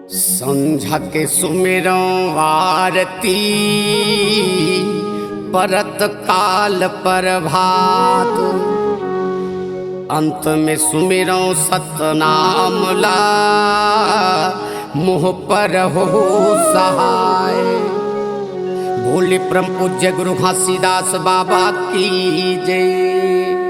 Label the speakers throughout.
Speaker 1: संझा के सुमिरौं आरती परत काल प्रभात, अंत में सुमिरौं सतनाम ला मुँह पर हो सहाय। बोले परम पूज्य गुरु घासीदास बाबा की जय।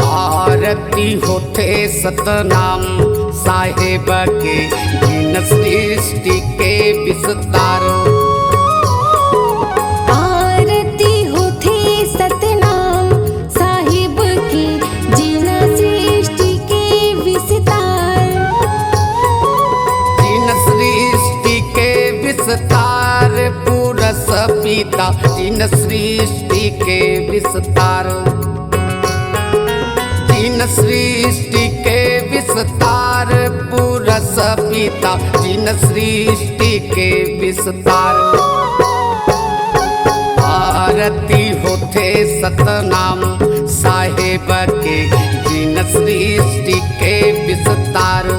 Speaker 1: आरती होते सतनाम साहेब के जिन सृष्टि के विस्तार।
Speaker 2: आरती होते सतनाम साहिब के जिन सृष्टि के विस्तार।
Speaker 1: जिन सृष्टि के विस्तार पुरस पिता जिन सृष्टि के विस्तार। जिन सृष्टि के विस्तार पुरस पिता जिन सृष्टि के विस्तार। आरती होते सतनाम साहेब के जिन सृष्टि के विस्तार।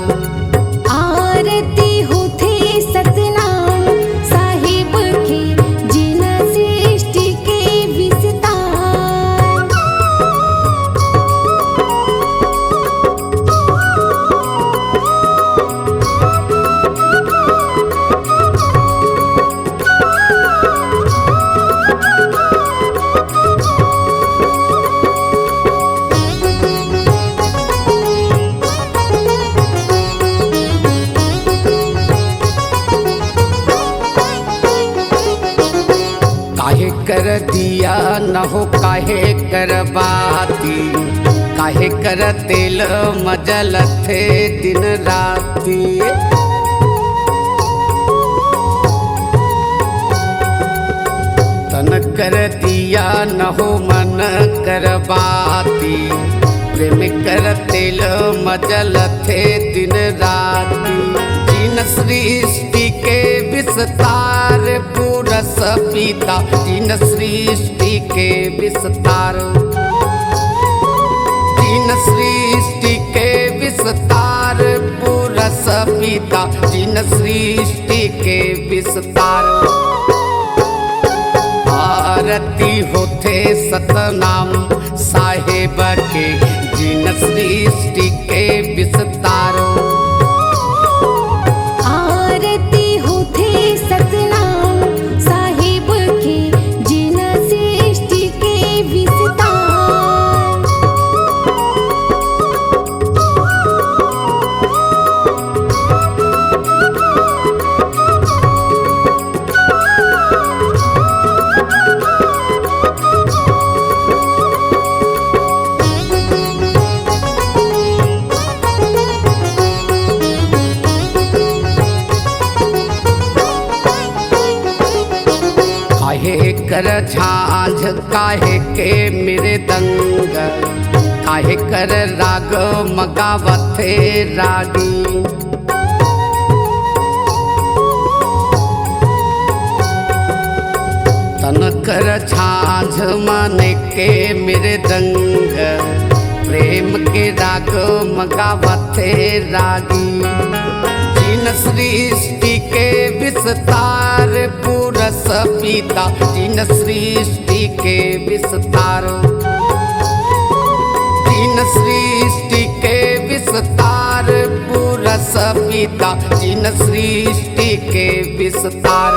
Speaker 2: आरती होते सतनाम साहिब के जिन सृष्टि के विस्तार।
Speaker 1: काहे कर दिया न हो काहे कर बाती, काहे कर तेल मजल थे दिन राती। तन कर दिया न हो मन कर बाती, प्रेम कर तेल मजल थे दिन राती। जिन सृष्टि के विस्तार पुरस पिता जिन सृष्टि के विस्तार। जिन सृष्टि के विस्तार पुरस पिता जिन सृष्टि के विस्तार। आरती होते सतनाम साहेब के जिन सृष्टि के विस्तार।
Speaker 2: आरती होते सतनाम साहिब के जिन सृष्टि के विस्तार।
Speaker 1: काहे कर झांझ काहे के मेरे दंग, काहे कर राग मगावथे रागी। तन कर झांझ मन के मेरे दंग, प्रेम के राग मगावथे रागी। जिन सृष्टि के विस्तार पुरस पिता जिन सृष्टि के विस्तार। जिन सृष्टि के विस्तार पुरस पिता जिन सृष्टि के विस्तार।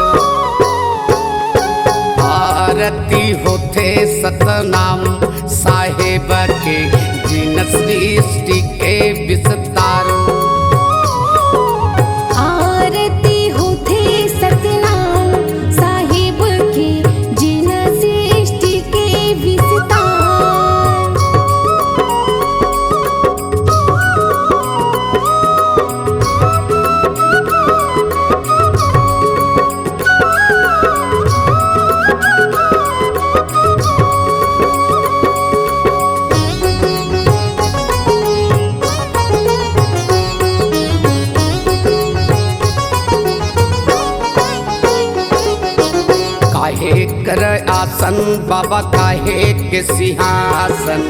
Speaker 1: आरती होते सतनाम साहेब के जिन सृष्टि के विस्तार।
Speaker 2: आरती होते सतनाम साहिब के जिन सृष्टि के विस्तार।
Speaker 1: आसन बाबा काहे के सिंहासन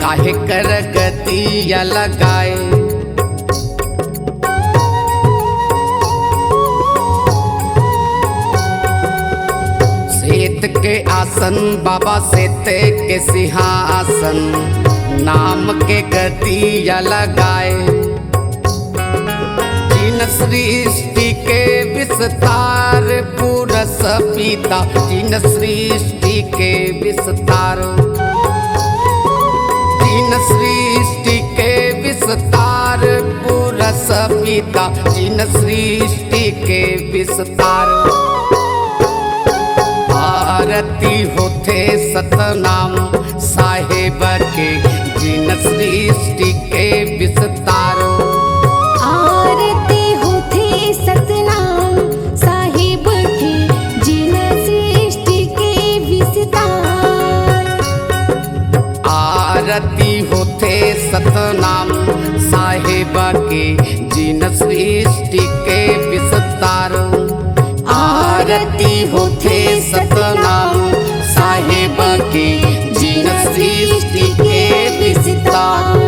Speaker 1: काहे कर गतिया लगाए। श्वेत के आसन बाबा श्वेत के सिंहासन नाम के गतिया लगाए। जिन सृष्टि के विस्तार पुरस पिता जिन सृष्टि के विस्तार जिन सृष्टि के विस्तार पुरस पिता जिन सृष्टि के विस्तार। आरती होते सतनाम साहेब के जिन सृष्टि के विस्तार।
Speaker 2: आरती होते सतनाम साहिब के जिन सृष्टि के विस्तार।
Speaker 1: आरती होते सतनाम साहेब के जिन सृष्टि के विस्तार। आरती होते सतनाम साहेब के जिन सृष्टि के विस्तार।